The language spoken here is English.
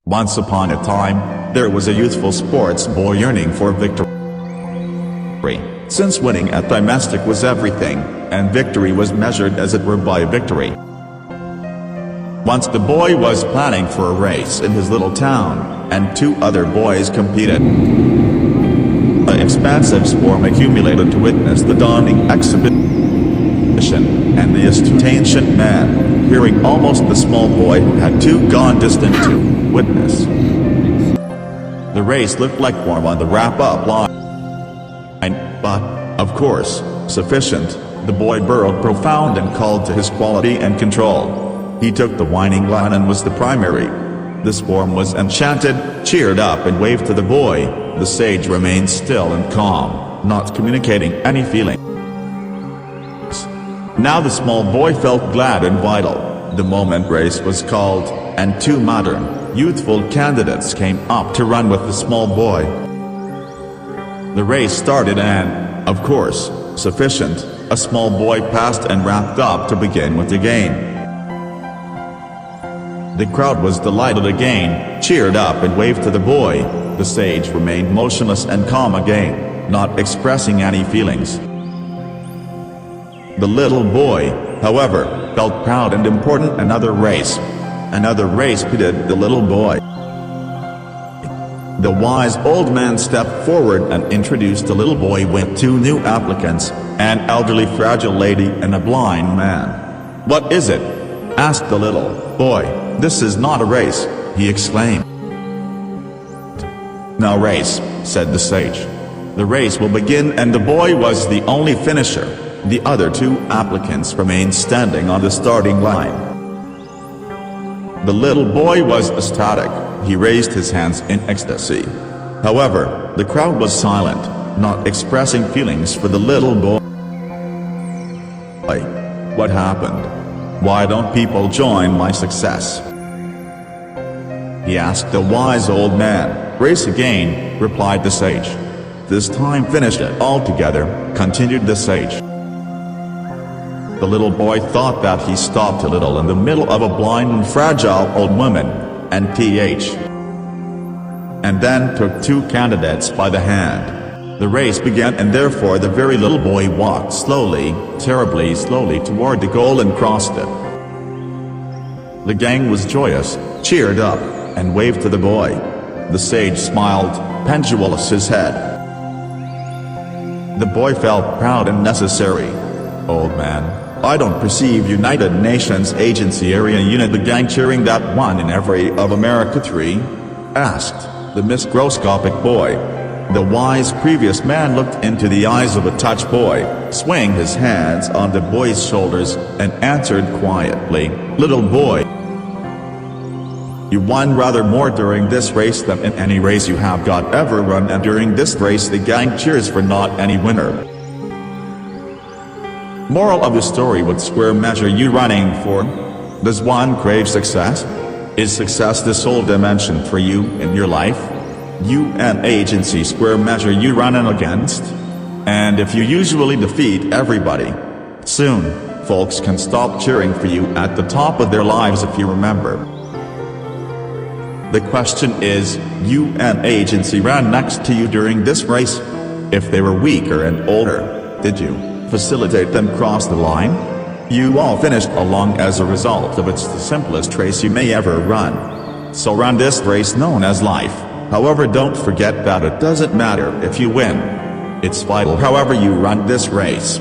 Once upon a time, there was a youthful sports boy yearning for victory. Since winning at domestic was everything, and victory was measured as it were by victory. Once the boy was planning for a race in his little town, and two other boys competed. An expansive swarm accumulated to witness the dawning exhibition, and the ancient man, hearing almost the small boy had too gone distant to witness. The race looked like warm on the wrap-up line, but, of course, sufficient. The boy burrowed profound and called to his quality and control. He took the winning line and was the primary. The swarm was enchanted, cheered up and waved to the boy. The sage remained still and calm, not communicating any feeling. Now the small boy felt glad and vital. The moment race was called, and two modern, youthful candidates came up to run with the small boy. The race started and, of course, sufficient, a small boy passed and wrapped up to begin with the game. The crowd was delighted again, cheered up and waved to the boy. The sage remained motionless and calm again, not expressing any feelings. The little boy, however, felt proud and important. Another race pitted the little boy. The wise old man stepped forward and introduced the little boy with two new applicants, an elderly fragile lady and a blind man. "What is it?" asked the little boy. "This is not a race," he exclaimed. "No race," said the sage. "The race will begin," and the boy was the only finisher. The other two applicants remained standing on the starting line. The little boy was ecstatic. He raised his hands in ecstasy. However, the crowd was silent, not expressing feelings for the little boy. "What happened? Why don't people join my success?" he asked the wise old man. "Race again," replied the sage. "This time finish it all together," continued the sage. The little boy thought that he stopped a little in the middle of a blind and fragile old woman, and then took two candidates by the hand. The race began, and therefore the very little boy walked slowly, terribly slowly toward the goal and crossed it. The gang was joyous, cheered up, and waved to the boy. The sage smiled, pendulous his head. The boy felt proud and necessary. "Old man, I don't perceive United Nations Agency Area Unit." The gang cheering that one in every of America 3? asked the microscopic boy. The wise previous man looked into the eyes of a touch boy, swaying his hands on the boy's shoulders, and answered quietly, "Little boy, you won rather more during this race than in any race you have got ever run, and during this race the gang cheers for not any winner." Moral of the story: what square measure you running for? Does one crave success? Is success the sole dimension for you in your life? UN agency square measure you running against? And if you usually defeat everybody, soon, folks can stop cheering for you at the top of their lives if you remember. The question is, UN agency ran next to you during this race? If they were weaker and older, did you facilitate them cross the line? You all finished along as a result of it's the simplest race you may ever run. So run this race known as life. However, don't forget that it doesn't matter if you win. It's vital however you run this race.